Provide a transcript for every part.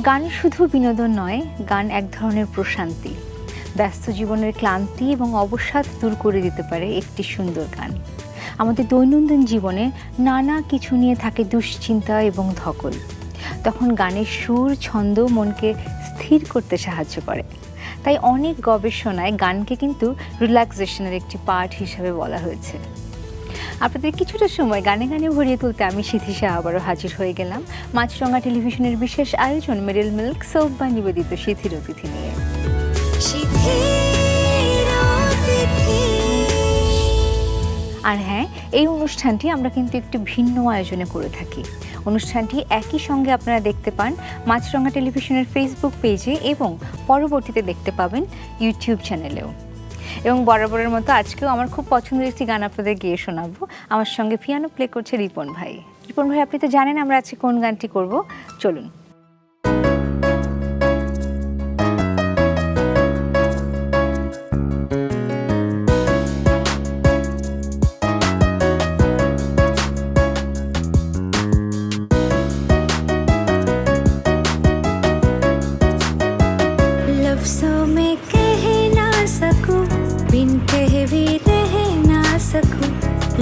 গান শুধু বিনোদন নয়, গান এক ধরনের প্রশান্তি। ব্যস্ত জীবনের ক্লান্তি এবং অবসাদ দূর করে দিতে পারে একটি সুন্দর গান। আমাদের দৈনন্দিন জীবনে নানা কিছু নিয়ে থাকে দুশ্চিন্তা এবং ধকল। তখন গানের সুর, ছন্দ মনকে স্থির করতে সাহায্য করে। তাই অনেক গবেষণায় গানকে কিন্তু রিল্যাক্সেশনের একটি পার্ট হিসাবে বলা হয়েছে। আপনাদের কিছুটা সময় গানে গানে ভরিয়ে তুলতে আমি সিথিসা আবারও হাজির হয়ে গেলাম মাছরাঙা টেলিভিশনের বিশেষ আয়োজন মিডল মিল্ক সোপ বা নিবেদিত শিথির অতিথি নিয়ে। আর হ্যাঁ, এই অনুষ্ঠানটি আমরা কিন্তু একটু ভিন্ন আয়োজনে করে থাকি। অনুষ্ঠানটি একই সঙ্গে আপনারা দেখতে পান মাছরাঙা টেলিভিশনের ফেসবুক পেজে এবং পরবর্তীতে দেখতে পাবেন ইউটিউব চ্যানেলেও। এবং বরাবরের মতো আজকেও আমার খুব পছন্দের একটি গান আপনাদের গিয়ে শোনাবো। আমার সঙ্গে পিয়ানো প্লে করছে রিপন ভাই। রিপন ভাই, আপনি তো জানেন আমরা আজকে কোন গানটি করব, চলুন।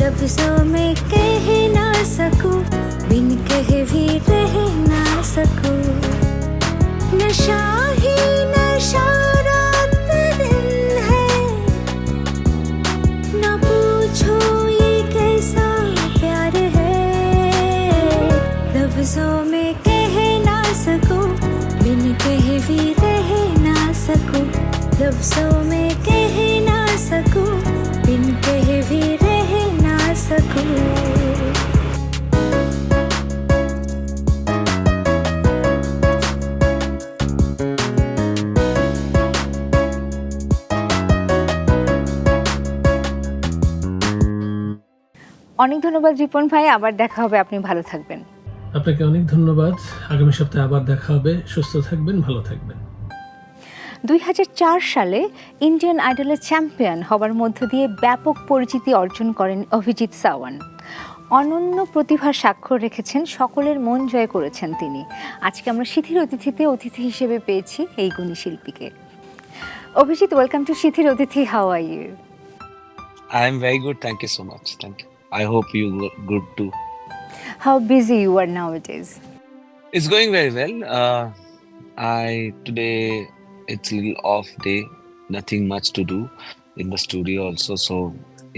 लफ्ज़ों में कह ना सकूं, बिन कहे भी रह ना सकूं। नशा ही नशा रात दिन है, न पूछो ये कैसा प्यार है। लफ्ज़ों में कह ना सकूं, बिन कहे भी रह ना सकूं। लफ्ज़ों में कह ना सकूं, बिन कहे भी रह ना सकूं। অনেক ধন্যবাদ রিপন ভাই, আবার দেখা হবে, আপনি ভালো থাকবেন। আপনাকে অনেক ধন্যবাদ। আগামী সপ্তাহে আবার দেখা হবে। সুস্থ থাকবেন, ভালো থাকবেন। 2004 সালে ইন্ডিয়ান আইডলের চ্যাম্পিয়ন হবার মধ্য দিয়ে ব্যাপক পরিচিতি অর্জন করেন অভিজিৎ সাওয়ান্ত। অনন্য প্রতিভার স্বাক্ষর রেখেছেন, সকলের মন জয় করেছেন তিনি। আজকে আমরা শিথির অতিথিতে অতিথি হিসেবে পেয়েছি এই গুণী শিল্পীকে। অভিজিৎ, ওয়েলকাম টু শিথির অতিথি। How are you? I am very good. Thank you so much. Thank you. I hope you are good too. How busy you are nowadays? It's going very well. Today it's a little off day. Nothing much to do in the studio also. So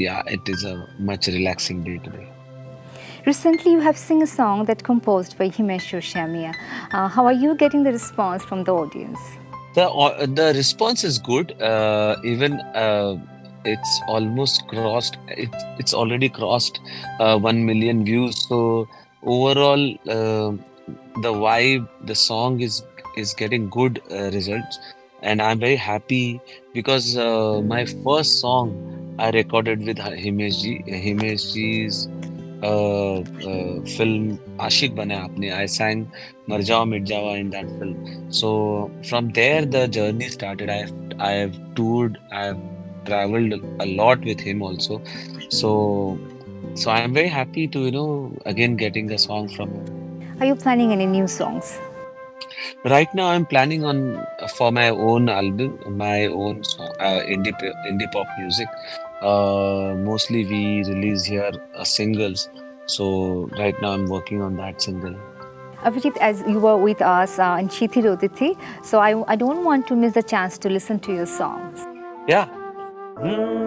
yeah, it is a much relaxing day today. Recently, you have sung a song that composed by Himesh Reshammiya. How are you getting the response from the audience? The response is good. Even it's almost crossed. It's already crossed 1 million views. So overall, the vibe, the song is getting good results, and I'm very happy because my first song I recorded with Himesh ji. Himesh ji's film Aashik Bane Aapne. I sang Mar Jao Mit Jawa in that film. So from there the journey started. I have toured. I have traveled a lot with him also. So I am very happy to again getting a song from him. Are you planning any new songs? Right now I'm planning on for my own album, my own song, indie pop music. Mostly we release here singles. So right now I'm working on that single. Abhijeet, as you were with us in Shithir Otithi, so I don't want to miss the chance to listen to your songs. Yeah.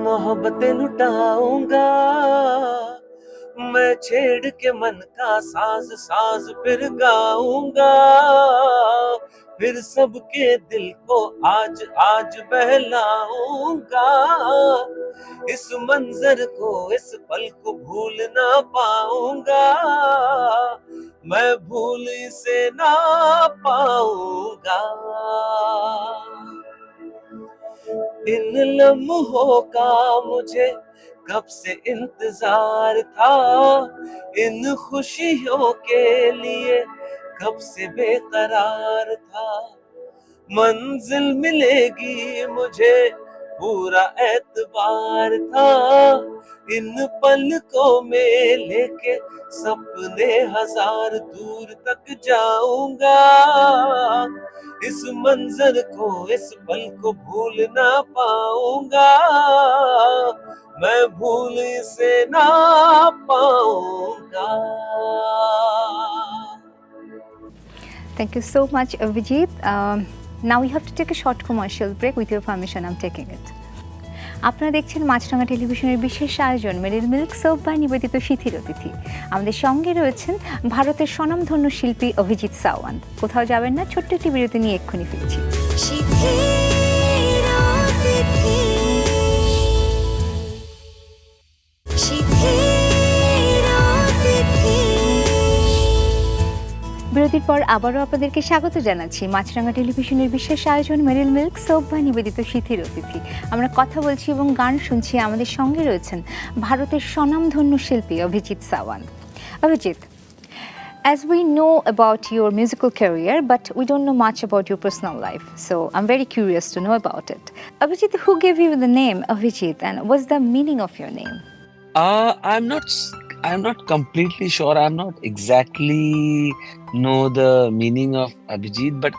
मोहब्बतें लुटाऊंगा मैं, छेड़ के मन का साज साज फिर गाऊंगा, फिर सबके दिल को आज आज बहलाऊंगा। इस मंजर को, इस पल को भूल ना पाऊंगा, मैं भूल इसे ना पाऊंगा। इन लम्हों का मुझे कब से इंतजार था, इन खुशियों के लिए कब से बेकरार था। मंजिल मिलेगी मुझे पूरा एतबार था इन पलकों में लेके सपने हजार दूर तक जाऊंगा इस मंजर को इस पल को भूल ना पाऊंगा मैं भूल से ना पाऊंगा. Thank you so much, Abhijeet. Now we have to take a short commercial break. With your permission, I'm taking it. আপনারা দেখছেন মাছরাঙা টেলিভিশনের বিশেষ আয়োজন মেরিল মিল্ক সোপ বাই নিবেদিত শিথির অতিথি। আমাদের সঙ্গে রয়েছেন ভারতের স্বনামধন্য শিল্পী অভিজিৎ সাওয়ান্ত। কোথাও যাবেন না, ছোট্ট একটি বিরতি নিয়ে এক্ষুনি ফিরছি। শিথির অতিথি, শিথির অতিথি। বিরতির পর আবারও আপনাদেরকে স্বাগত জানাচ্ছি মাছরাঙা টেলিভিশনের বিশেষ আয়োজন মেরিল মিল্ক সোপ বাই নিবেদিত শিথির অতিথি। আমরা কথা বলছি এবং গান শুনছি। আমাদের সঙ্গে রয়েছেন ভারতের স্বনামধন্য শিল্পী Abhijit Sawant. Abhijit, as we know about your musical career, but we don't know much about your personal life, so I'm very curious to know about it. Abhijeet, who gave you the name Abhijeet, and what's the meaning of your name? I'm not completely sure. I'm not exactly know the meaning of Abhijeet, but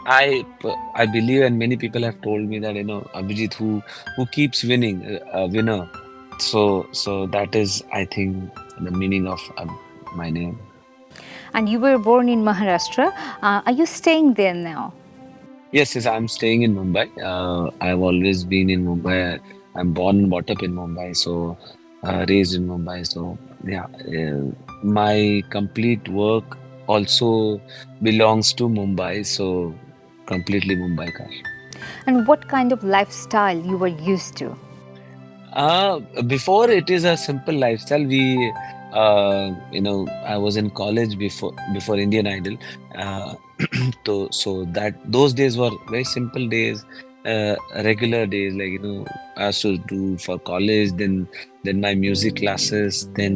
I believe, and many people have told me that Abhijeet who keeps winning, a winner. So that is, I think, the meaning of my name. And you were born in Maharashtra. Are you staying there now? Yes, I'm staying in Mumbai. I've always been in Mumbai. I'm born and brought up in Mumbai, so raised in Mumbai. So yeah, my complete work also belongs to Mumbai. So completely Mumbai ka. And what kind of lifestyle you were used to? Before, it is a simple lifestyle. I was in college before Indian Idol. So that those days were very simple days, regular days. Like I used to do for college, then my music classes, then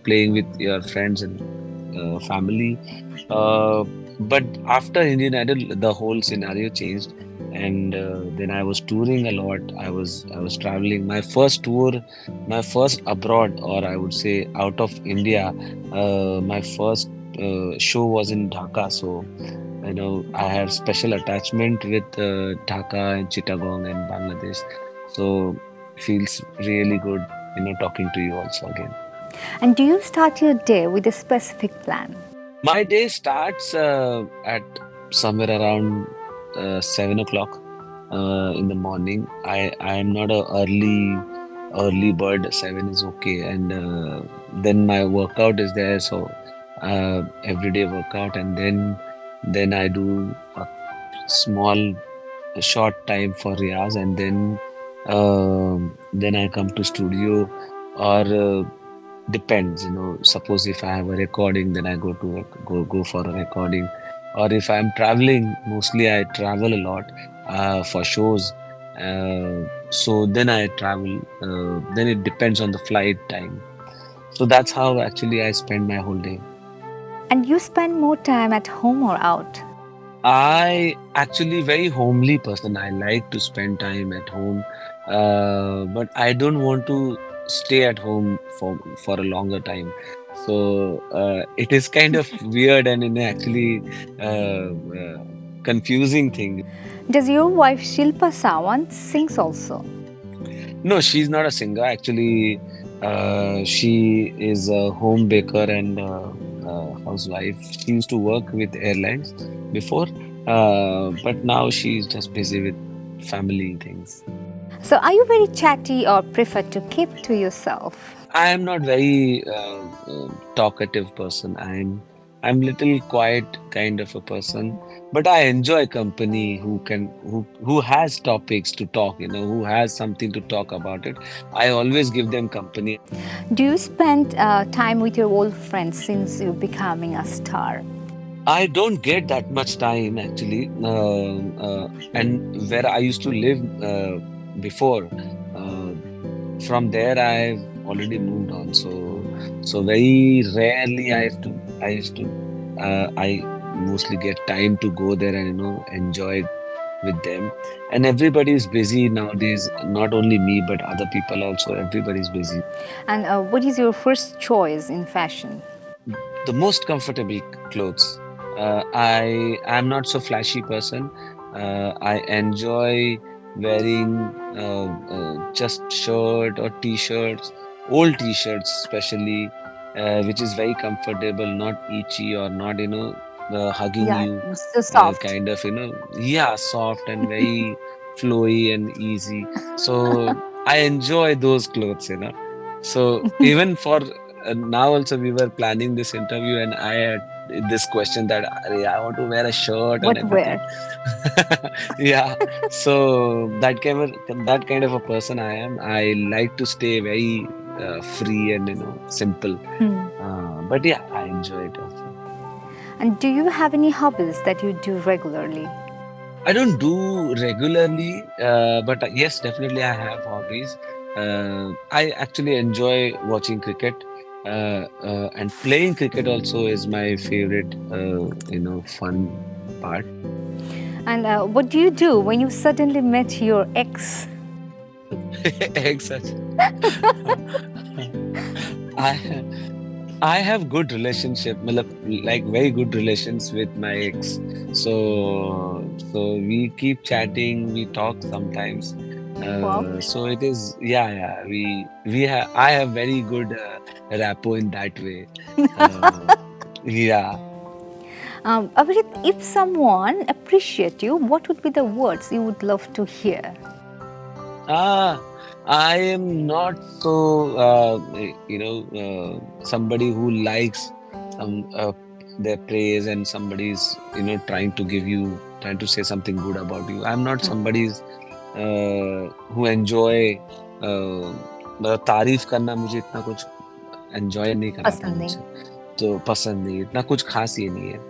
playing with your friends and family. But after Indian Idol, the whole scenario changed, and then I was touring a lot. I was traveling. My first abroad, or I would say out of India, my first show was in Dhaka. So I had special attachment with Dhaka and Chittagong and Bangladesh. So feels really good talking to you also again. And do you start your day with a specific plan? My day starts at somewhere around 7 o'clock in the morning. I am not a early bird. 7 is okay, and then my workout is there. So everyday workout, and then I do a small short time for Riyaz, and then I come to studio, or depends. Suppose if I have a recording, then I go for a recording, or if I'm traveling, mostly I travel a lot for shows. So then I travel. Then it depends on the flight time. So that's how actually I spend my whole day. And you spend more time at home or out? I actually very homely person. I like to spend time at home, but I don't want to stay at home for a longer time. So it is kind of weird and actually confusing thing. Does your wife Shilpa Sawant sings also? No, she's not a singer. Actually, she is a home baker and housewife. She used to work with airlines before, but now she's just busy with family things. So are you very chatty or prefer to keep to yourself? I am not very talkative person. I'm little quiet kind of a person, but I enjoy company who has topics to talk, who has something to talk about it. I always give them company. Do you spend time with your old friends since you're becoming a star? I don't get that much time actually, and where I used to live before, from there I've already moved on. So very rarely I mostly get time to go there and enjoy with them. And everybody is busy nowadays, not only me, but other people also. Everybody's busy. And what is your first choice in fashion? The most comfortable clothes. I am not so flashy person. I enjoy wearing just shirt or t-shirts, old t-shirts especially, which is very comfortable, not itchy or not, hugging Yeah, you, it's so soft. kind of, yeah, soft and very flowy and easy. So I enjoy those clothes. So even for now also we were planning this interview and I had this question that "Arey, I want to wear a shirt and What everything." wear? Yeah, so that kind of a person I am. I like to stay very free and simple. Hmm. But yeah, I enjoy it also. And do you have any hobbies that you do regularly? I don't do regularly, but yes, definitely I have hobbies. I actually enjoy watching cricket, and playing cricket also is my favorite, fun part. And what do you do when you suddenly met your ex? Exactly. I I have good relationship, matlab, like very good relations with my ex. So we keep chatting, we talk sometimes. Wow. So it is, yeah. We have I have very good rapport in that way. Uh, yeah. Abhijit, if someone appreciate you, what would be the words you would love to hear? Ah, I am not so, somebody who likes some their praise and somebody's, trying to say something good about you. I'm not somebody's who enjoy मतलब तारीफ करना मुझे इतना कुछ enjoy नहीं कराता पसंद नहीं. मुझसे तो पसंद नहीं इतना कुछ खास ये नहीं है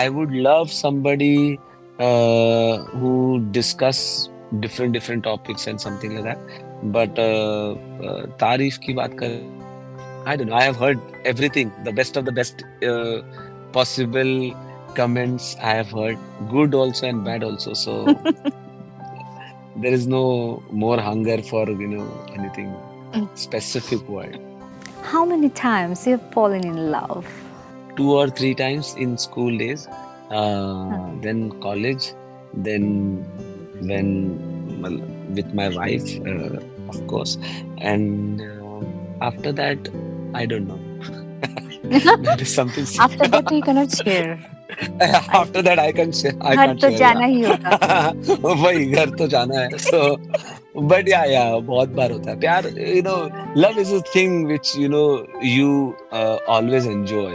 I would love somebody who discuss different topics and something like that. But तारीफ की बात कर I don't know. I have heard everything, the best of the best possible comments I have heard, good also and bad also. So there is no more hunger for anything specific word. How many times you have fallen in love? 2 or 3 times in school days, then college, then when well, with my wife, of course, and after that, I don't know. That is something After secret. that you cannot share. I After that, I can share. I घर can't तो share. जाना Yeah. ही होगा. वही घर तो जाना है. So, but yeah, बहुत बार होता है. प्यार, love is a thing which you always enjoy.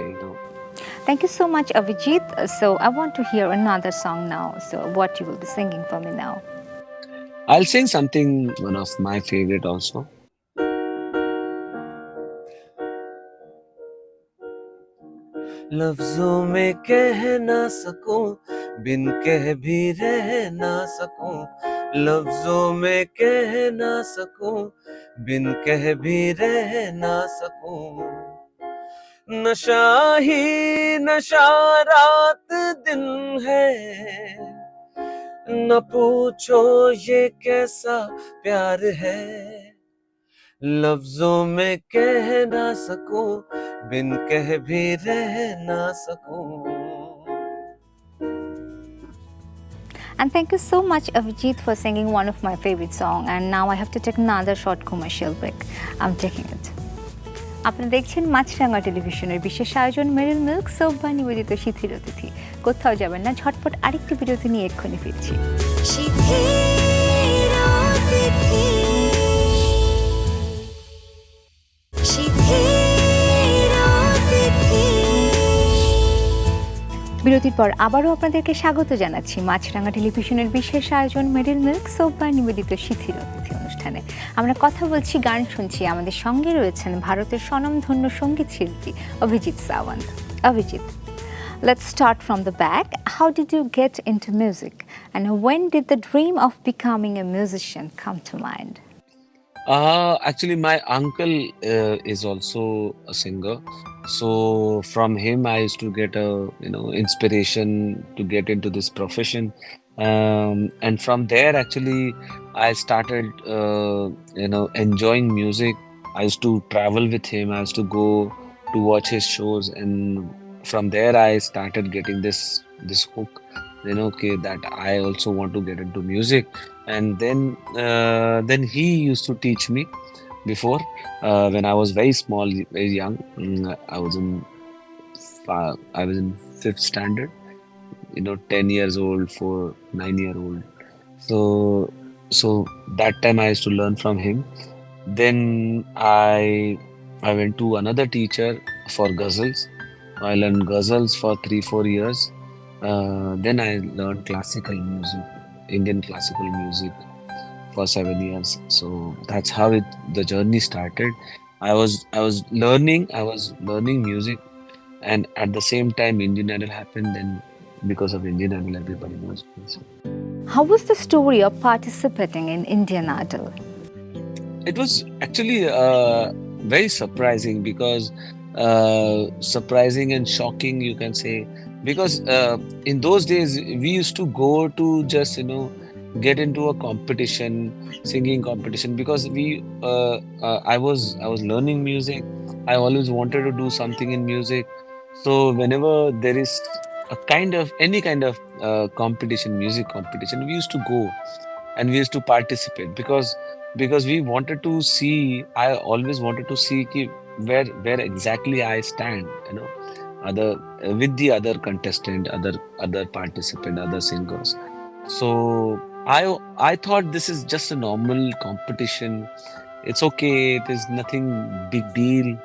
Thank you so much, Abhijit. So I want to hear another song now. So what you will be singing for me now? I'll sing something, one of my favorite also. लफ्जों में कह ना सकूं, बिन कह भी रह ना सकूं, लफ्जों में कह ना सकूं, बिन कह भी रह ना सकूं, नशा ही नशा रात दिन है, न पूछो ये कैसा प्यार है, लफ्जों में कह ना सकूं, बिन कह भी रह ना सकूं. And thank you so much, Abhijit, for singing one of my favorite songs. And now I have to take another short commercial break. I'm taking it. আপনারা দেখছেন মাছরাঙা টেলিভিশনের বিশেষ আয়োজন মেরিল মিল্ক সোপ বা নিবেদিত শিথির অতিথি। কোথাও যাবেন না, ঝটপট আরেকটি বিরতি নিয়ে এক্ষুনি ফিরছি। শিথির অতিথি, শিথির অতিথি। বিরতির পর আবারও আপনাদেরকে স্বাগত জানাচ্ছি মাছরাঙা টেলিভিশনের বিশেষ আয়োজন মেরিল মিল্ক সোপ বা নিবেদিত শিথির অতিথি অনুষ্ঠানে। আমরা কথা বলছি, গান শুনছি। আমাদের সঙ্গে রয়েছেন ভারতের স্বনামধন্য সঙ্গীত শিল্পী Abhijit Sawant. Abhijit, let's start from the back. How did you get into music? And when did the dream of becoming a musician come to mind? Actually, my uncle is also a singer. So from him, I used to get a inspiration to get into this profession. And from there, actually, I started, enjoying music. I used to travel with him. I used to go to watch his shows, and from there, I started getting this hook. Okay, that I also want to get into music. And then he used to teach me before, when I was very small, very young. I was in fifth standard. 10 years old for 9-year old. So, so that time I used to learn from him. Then I went to another teacher for ghazals. I learned ghazals for 3-4 years. Then I learned classical music, Indian classical music for 7 years. So that's how the journey started. I was learning music, and at the same time Indian Idol happened. Then because of Indian Idol, everybody knows me. So How was the story of participating in Indian Idol? it was actually very surprising, because surprising and shocking, you can say, because in those days we used to go to just get into a competition, singing competition, because I was learning music. I always wanted to do something in music. So whenever there is any kind of competition, music competition, we used to go and we used to participate, because we wanted to see. I always wanted to see where exactly I stand, other with the other contestant, other participant, other singers. So I thought this is just a normal competition. It's okay. It is nothing big deal.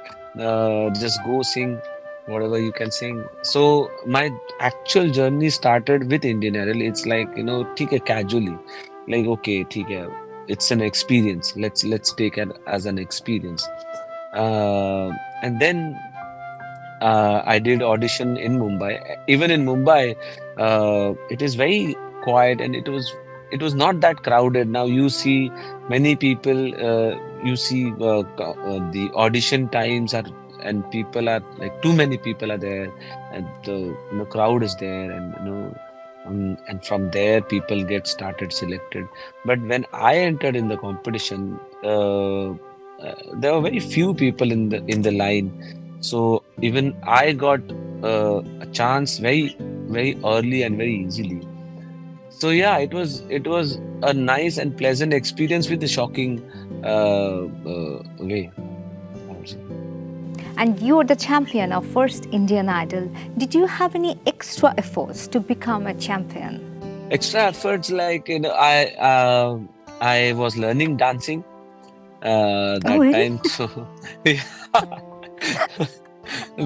Just go sing whatever you can sing. So my actual journey started with Indian Idol. It's like, ठीक है, casually, like, okay, ठीक है, it's an experience. Let's take it as an experience. And then I did audition in Mumbai. Even in Mumbai, it is very quiet, and it was not that crowded. Now you see many people. You see the audition times are, and people are like, too many people are there, and the crowd is there, and and from there people get started selected. But when I entered in the competition, there were very few people in the line. So even I got a chance very, very early and very easily. So yeah, it was a nice and pleasant experience with a shocking way, I would say. And you're the champion of first Indian Idol. Did you have any extra efforts to become a champion? Extra efforts, like, I was learning dancing Oh, that really? time. So yeah.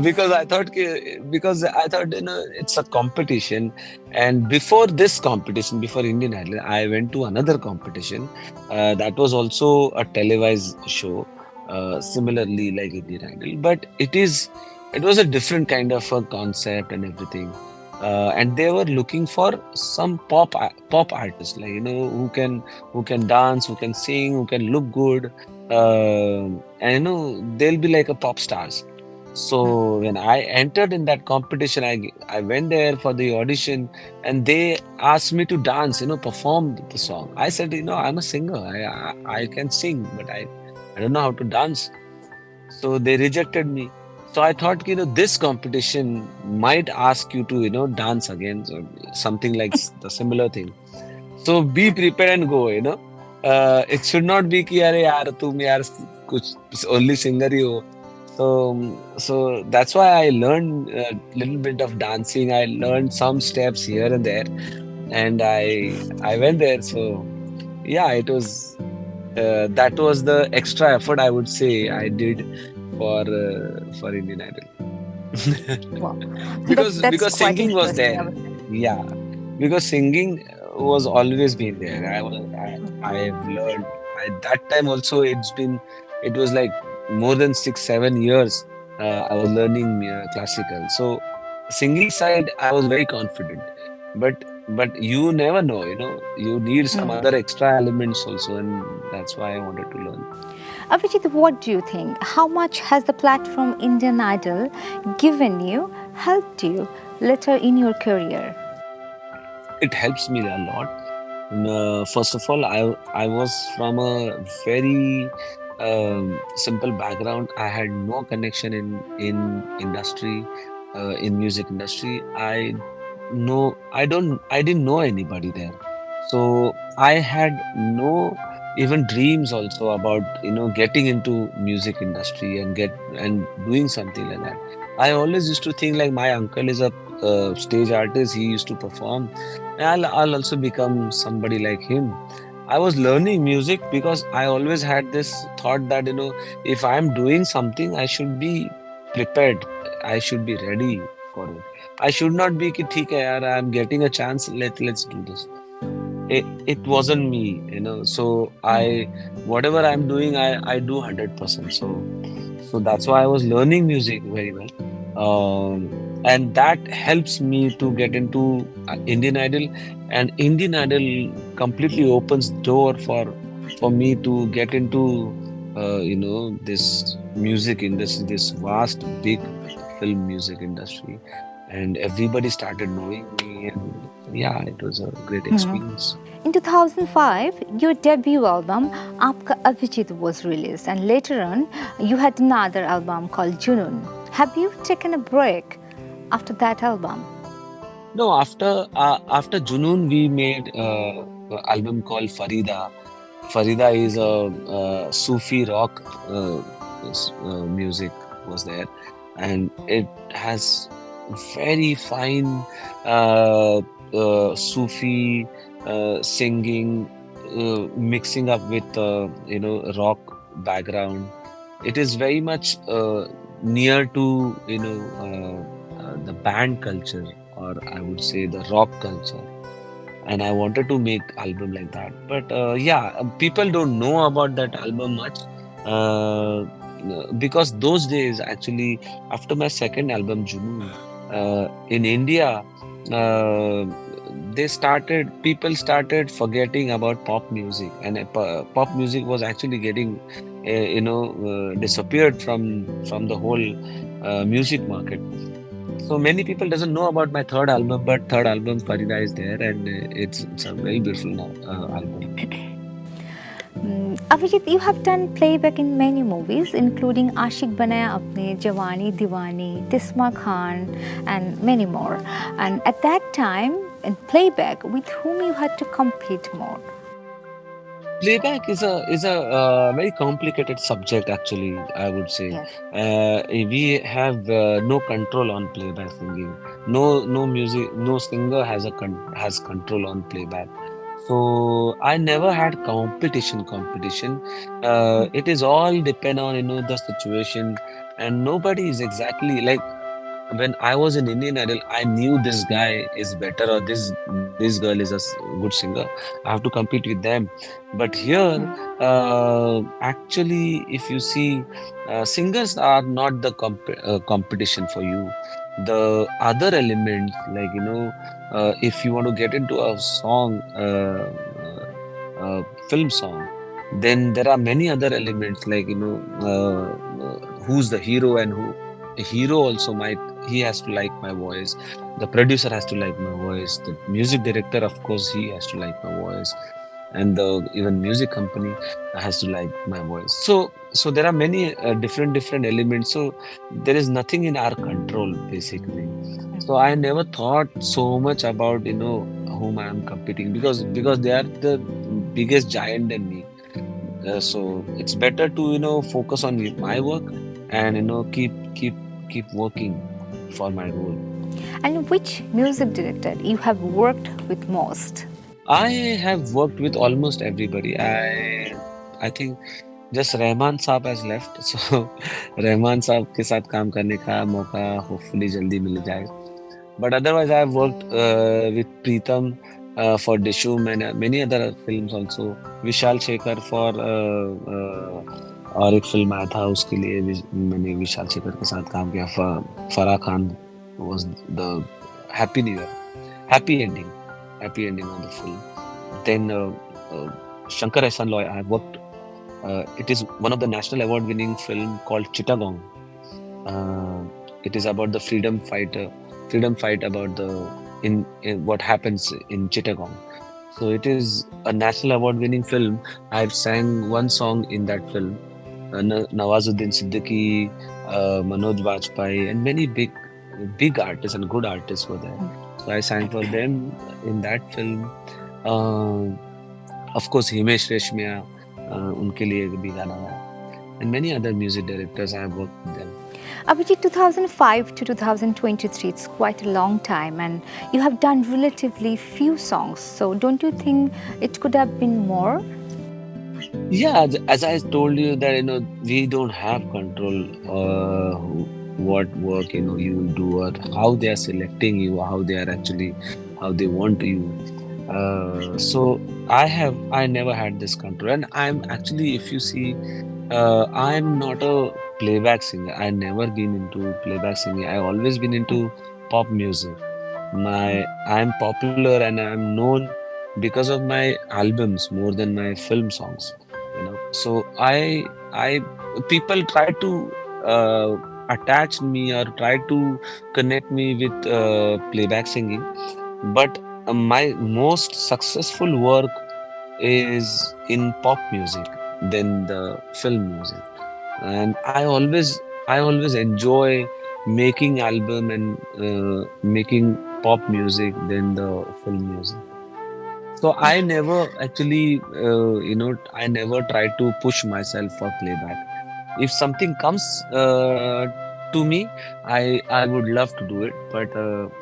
Because I thought, it's a competition. And before this competition, before Indian Idol, I went to another competition that was also a televised show, similarly like Indian Idol, but it was a different kind of a concept and everything. And they were looking for some pop artists, like, who can dance, who can sing, who can look good, and they'll be like a pop stars. So when I entered in that competition, I went there for the audition, and they asked me to dance, perform the song. I said, I'm a singer. I can sing, but I don't know how to dance. So they rejected me. So I thought, this competition might ask you to, dance again, or something like the similar thing. So be prepared and go. It should not be कि अरे यार तुम यार कुछ only singer ही हो. So that's why I learned a little bit of dancing. I learned some steps here and there, and I went there. So yeah, that was the extra effort, I would say, I did for Indian Idol. Wow. because That's because quite singing was interesting, there. I would say. Yeah, because singing was always been there. I've learned at that time also. It was like more than 6-7 years. I was learning classical. So singing side, I was very confident. But you never know. You need some other extra elements also, and that's why I wanted to learn. Abhijeet, what do you think? How much has the platform Indian Idol given you, helped you later in your career? it helps me a lot. First of all, I was from a very simple background. I had no connection in industry, in music industry. I didn't know anybody there. So I had no even dreams also about getting into music industry and doing something like that. I always used to think like my uncle is a stage artist. He used to perform. I'll also become somebody like him. I was learning music because I always had this thought that if I'm doing something, I should be prepared. I should be ready for it. I should not be कि ठीक है यार, I'm getting a chance. Let's do this. It wasn't me. So whatever I'm doing, I do 100%. So that's why I was learning music very well. And that helps me to get into Indian Idol, and Indian Idol completely opens door for me to get into this music industry, this vast big film music industry, and everybody started knowing me, and yeah, it was a great experience. In 2005, your debut album Aapka Abhijeet was released, and later on you had another album called Junoon. Have you taken a break after that album? No, after Junoon, we made an album called Farida. Farida is a Sufi rock music was there, and it has very fine Sufi singing, mixing up with rock background. It is very much near to the band culture, or I would say the rock culture. And I wanted to make album like that. But people don't know about that album much, because those days actually, after my second album Junoon, in India, uh, people started forgetting about pop music, and pop music was actually getting disappeared from the whole music market. So many people doesn't know about my third album, but third album Farida is there, and it's a very beautiful album. Abhijeet, you have done playback in many movies, including Aashik Banaya Apne, Jawani Diwani, Tisma Khan, and many more. And at that time, in playback, with whom you had to compete more? Playback is a very complicated subject, actually, I would say. Yes. We have no control on playback singing. No music, no singer has control on playback. So I never had competition. It is all depend on the situation, and nobody is exactly like when I was in Indian Idol. I knew this guy is better, or this girl is a good singer. I have to compete with them. But here, actually, if you see, singers are not the competition for you. The other elements, like if you want to get into a song, film song, then there are many other elements, like who's the hero, and who a hero also might, he has to like my voice, the producer has to like my voice, the music director, of course, he has to like my voice, and the even music company has to like my voice. So there are many different elements. So there is nothing in our control, basically. So I never thought so much about whom I am competing, because they are the biggest giant than me. So it's better to focus on my work, and keep working for my goal. And which music director you have worked with most? I have worked with almost everybody. I think just Rahman Saab has left. So Rahman Saab के साथ काम करने का मौका hopefully जल्दी मिल जाए. But otherwise, I have worked with Preetham for Dishum and many other films also. Vishal Shekhar for और एक फिल्म आया था, उसके लिए मैंने विशाल शेखर के साथ काम किया. Farah Khan was the happy new year, happy ending of the film. Then Shankar Ehsaan Loy, I have worked. It is one of the national award winning film called Chittagong. It is about the freedom fight about the in what happens in Chittagong. So it is a national award-winning film. I've sang one song in that film. Nawazuddin Siddiqui, Manoj Bajpayee, and many big artists and good artists were there. So I sang for them in that film. Uh, of course, Himesh Reshmiya, उनके लिए भी गाना गाया. And many other music directors I have worked with them. Abhijeet, 2005 to 2023, it's quite a long time, and you have done relatively few songs. So don't you think it could have been more? Yeah, as I told you that we don't have control what work you will do or how they are selecting you, how they are actually how they want you. So I never had this control, and I'm actually, if you see, I'm not a playback singer. I never been into playback singing. I always been into pop music. I'm popular and I'm known because of my albums more than my film songs. So I people try to attach me or try to connect me with playback singing, but my most successful work is in pop music than the film music. And I always enjoy making album and making pop music than the film music. So I never actually, I never try to push myself for playback. If something comes to me, I would love to do it, but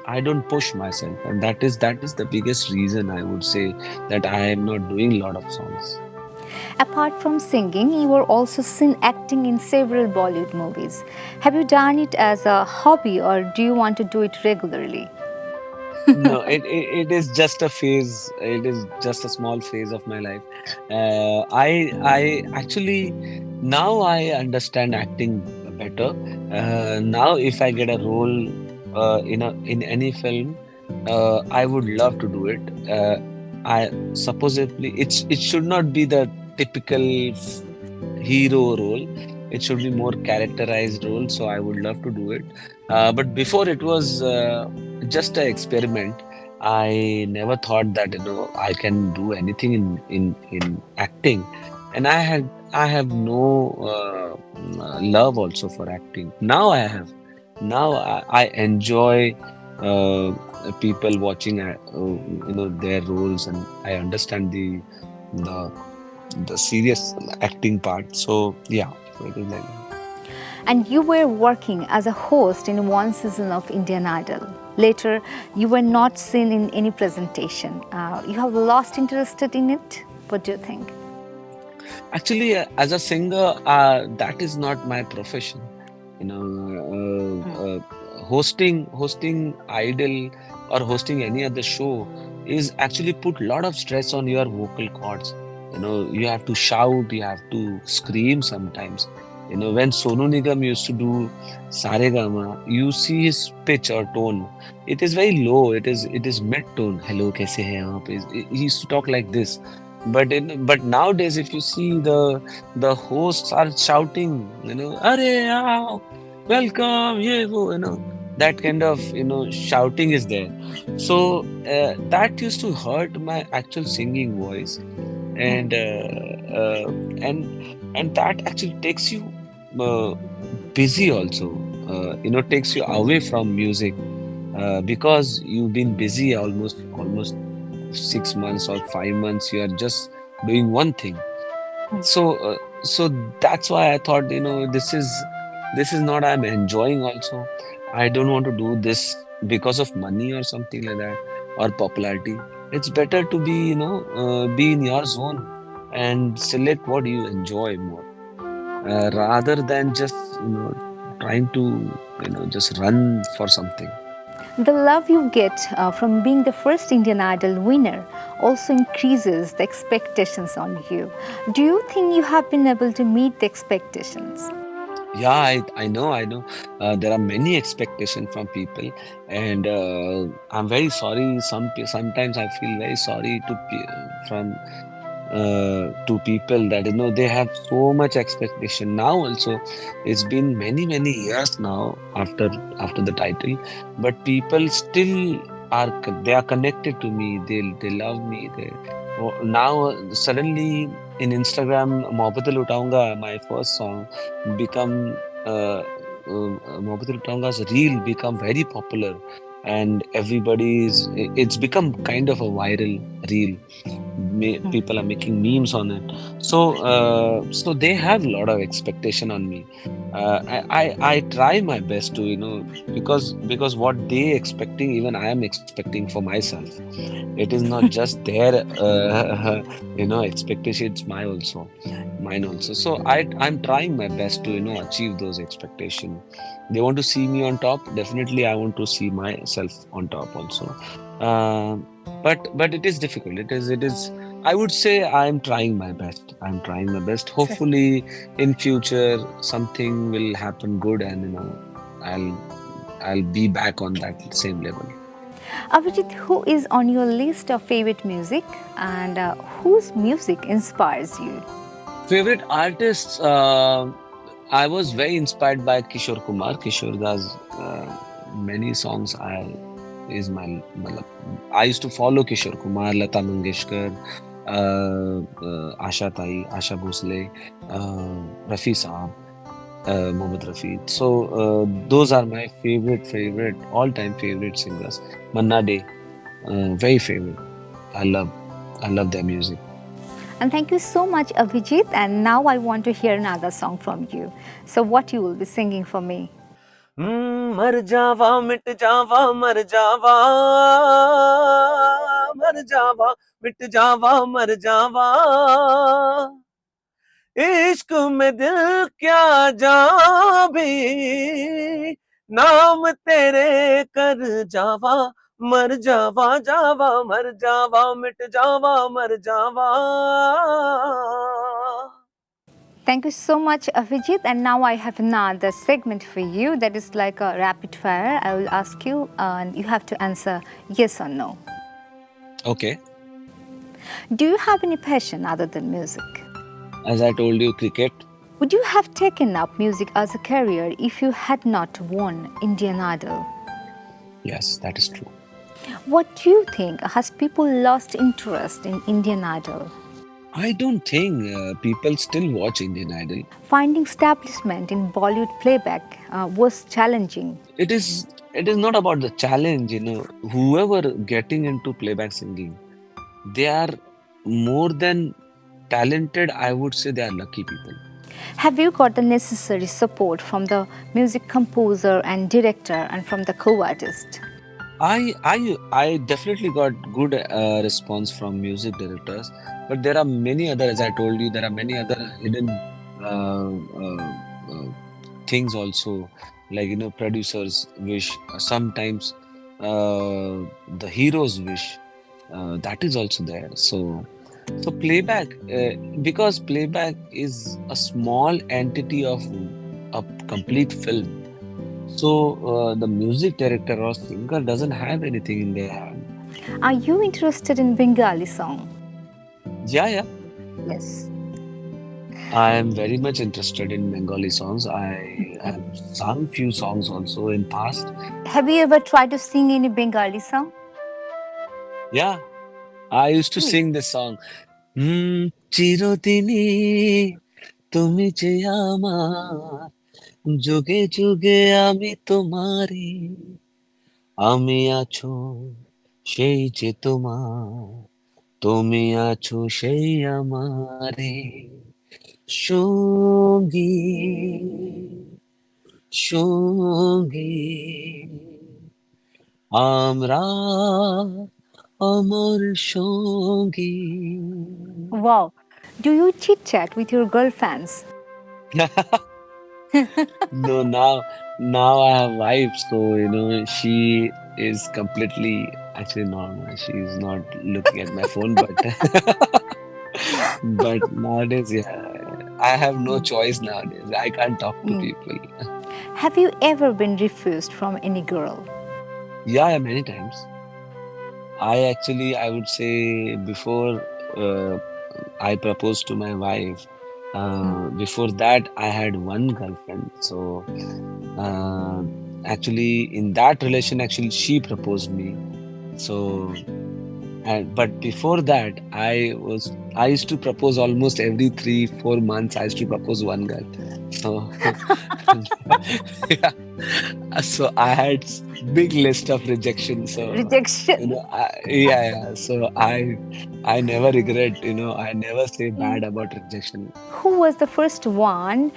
I don't push myself, and that is the biggest reason I would say that I am not doing a lot of songs. Apart from singing, you were also seen acting in several Bollywood movies. Have you done it as a hobby, or do you want to do it regularly? No, it is just a phase. It is just a small phase of my life. I actually now I understand acting better. Now, if I get a role in any film, I would love to do it. I supposedly it should not be the typical hero role. It should be more characterized role. So I would love to do it. But before it was just an experiment. I never thought that I can do anything in acting, and I have no love also for acting. Now I have. Now I enjoy people watching their roles, and I understand the the serious acting part. So yeah, so it is like that. And you were working as a host in one season of Indian Idol. Later, you were not seen in any presentation. You have lost interest in it? What do you think? Actually, as a singer, that is not my profession. You know, hosting Idol or hosting any other show is actually put a lot of stress on your vocal cords. You have to shout, you have to scream sometimes. When Sonu Nigam used to do Saregama, you see his pitch or tone. It is very low. It is mid tone. Hello, kaise hai aap? He used to talk like this. But nowadays, if you see the hosts are shouting, Are aao, welcome, ye wo, that kind of shouting is there. So that used to hurt my actual singing voice, and uh, and that actually takes you uh, busy also. Takes you away from music because you've been busy almost 6 months or 5 months. You are just doing one thing. So that's why I thought, this is not I'm enjoying also. I don't want to do this because of money or something like that, or popularity. It's better to be in your zone and select what you enjoy more, rather than just trying to just run for something. The love you get from being the first Indian Idol winner also increases the expectations on you. Do you think you have been able to meet the expectations? Yeah, I know. There are many expectations from people, and I'm very sorry. Sometimes I feel very sorry from to people that they have so much expectation. Now also, it's been many years now after the title, but people still they are connected to me. They love me. Now suddenly in Instagram, Mohabbat Lutaunga, my first song, become Mohabbat Lutaunga's reel become very popular, and it's become kind of a viral reel. People are making memes on it. So they have a lot of expectation on me. I try my best to, because what they expecting, even I am expecting for myself. It is not just their expectation, it's mine also. So I'm trying my best to achieve those expectations. They want to see me on top, definitely I want to see myself on top also. uh, but it is difficult. It is I would say I'm trying my best. Hopefully in future something will happen good, and I'll I'll be back on that same level. Abhijit, who is on your list of favorite music, and whose music inspires you? Favorite artists, I was very inspired by Kishore Kumar. Kishore does many songs. Matlab, I used to follow Kishore Kumar, Lata Mangeshkar, Asha Tai, Asha Bhosle, Rafi Saab, Mohammad Rafi. So those are my favorite all-time favorite singers. Manna Day, very favorite. I love I love their music. And thank you so much, Abhijit. And now I want to hear another song from you. So, what you will be singing for me? मर जावा मिट जावा मर जावा, मर जावा मिट जावा मर जावा, इश्क में दिल क्या जा भी, नाम तेरे कर जावा, मर जावा जावा मर जावा मिट जावा मर जावा. Thank you so much, Abhijit. And now I have another segment for you that is like a rapid fire. I will ask you, and you have to answer yes or no. Okay. Do you have any passion other than music? As I told you, cricket. Would you have taken up music as a career if you had not won Indian Idol? Yes, that is true. What do you think? Has people lost interest in Indian Idol? I don't think people still watch Indian Idol. Finding establishment in Bollywood playback was challenging. It is not about the challenge, whoever getting into playback singing, they are more than talented. I would say they are lucky people. Have you got the necessary support from the music composer and director and from the co-artist? I definitely got good response from music directors, but there are many other, as I told you, there are many other hidden things also, like producers wish, sometimes the heroes wish, that is also there. So playback, because playback is a small entity of a complete film. So the music director or singer doesn't have anything in their hand. Are you interested in Bengali song? Yeah. Yes. I am very much interested in Bengali songs. I have sung few songs also in past. Have you ever tried to sing any Bengali song? Yeah, I used to sing this song. চিরদিনই তুমি যে আমার, যুগে যুগে আমি তোমারই, আমি আছো সেই যে তোমার, তুমি আছো সেই আমারে, সঙ্গী সঙ্গী, আমরা অমর সঙ্গী. Wow. Do you chit chat with your girl fans? No, now I have wife, so she is completely actually normal. She is not looking at my phone, but but nowadays, yeah, I have no choice nowadays. I can't talk to people. Have you ever been refused from any girl? Yeah, many times. I would say before I proposed to my wife, before that I had one girlfriend. So actually in that relation, actually she proposed me. So, but before that, I used to propose almost every 3-4 months. I used to propose one girl. So, yeah. So I had big list of rejection. So, Rejection. yeah. So I never regret. I never say bad about rejection. Who was the first one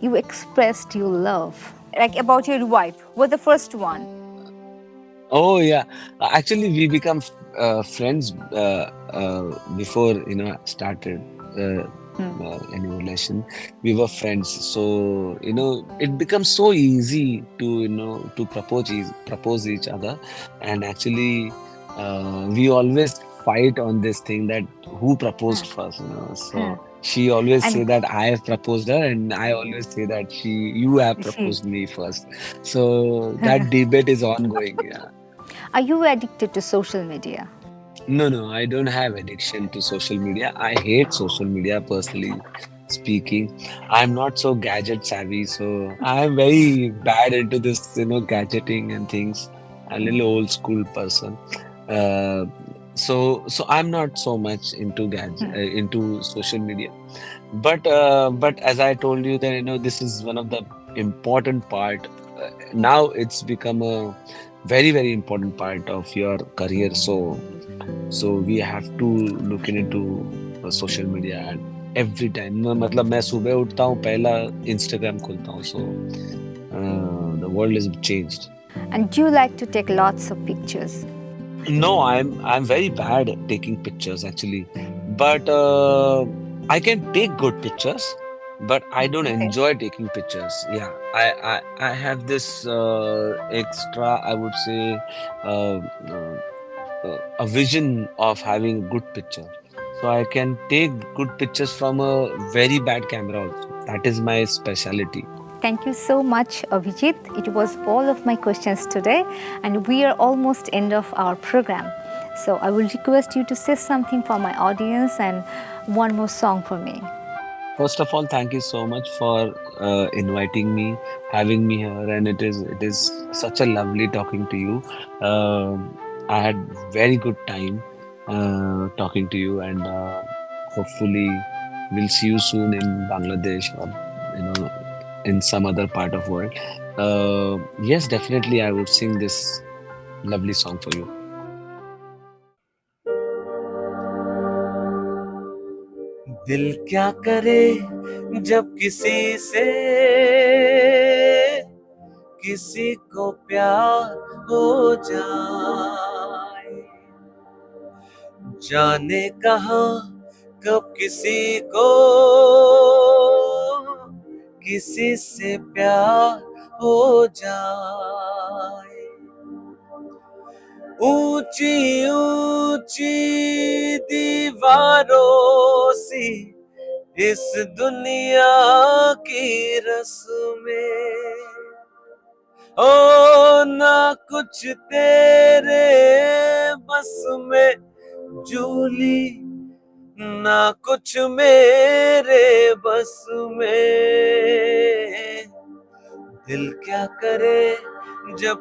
you expressed your love? Like about your wife, was the first one? Oh yeah, actually we become friends before started any relation. We were friends, so it becomes so easy to to propose each other, and actually we always fight on this thing that who proposed first. So she always say And that I have proposed her, and I always say that you have she, proposed me first. So that debate is ongoing. Yeah. are you addicted to social media? No, I don't have addiction to social media. I hate social media personally speaking. I'm not so gadget savvy, so I'm very bad into this, gadgeting and things. A little old school person. Uh, so I'm not so much into into social media. But as I told you that this is one of the important part. Now it's become a very very important part of your career. So we have to look into social media and every time मतलब मैं सुबह उठता हूँ पहला Instagram खोलता हूँ so the world is changed. And do you like to take lots of pictures? No, I'm very bad at taking pictures actually, but I can take good pictures, but I don't Okay. enjoy taking pictures. Yeah, I have this extra, I would say, uh, a vision of having a good picture. So I can take good pictures from a very bad camera also. That is my specialty. Thank you so much, Abhijeet. It was all of my questions today, and we are almost end of our program. So I will request you to say something for my audience and one more song for me. First of all, thank you so much for inviting me, having me here, and it is such a lovely talking to you. I had very good time talking to you, and hopefully we'll see you soon in Bangladesh or in some other part of world. Yes, definitely, I would sing this lovely song for you. दिल क्या करे जब किसी को प्यार हो जाए, जाने कहाँ कब किसी से प्यार हो जाए। ऊंची ऊंची दीवारों सी इस दुनिया की रस्में, ओ ना कुछ तेरे बस में जूली, ना कुछ मेरे बस में। दिल क्या करे जब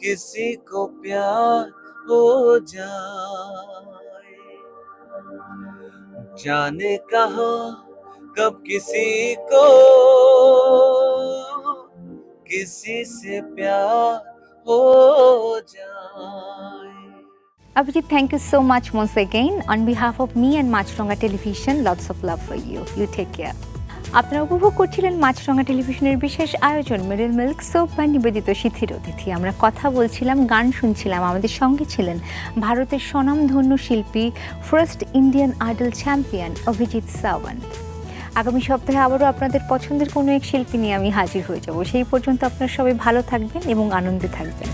किसी को प्यार हो जाए, जाने कहाँ कब किसी से प्यार हो जाए। Abhijeet, thank you so much once again. On behalf of me and Maasranga Television, lots of love for you. You take care. আপনারা উপভোগ করছিলেন মাছরাঙা টেলিভিশনের বিশেষ আয়োজন মিডল মিল্ক সোপ বা নিবেদিত শিথির অতিথি। আমরা কথা বলছিলাম, গান শুনছিলাম। আমাদের সঙ্গে ছিলেন ভারতের স্বনামধন্য শিল্পী, first Indian idol champion Abhijit Sawant. আগামী সপ্তাহে আবারও আপনাদের পছন্দের কোনো এক শিল্পী নিয়ে আমি হাজির হয়ে যাব। সেই পর্যন্ত আপনারা সবাই ভালো থাকবেন এবং আনন্দে থাকবেন।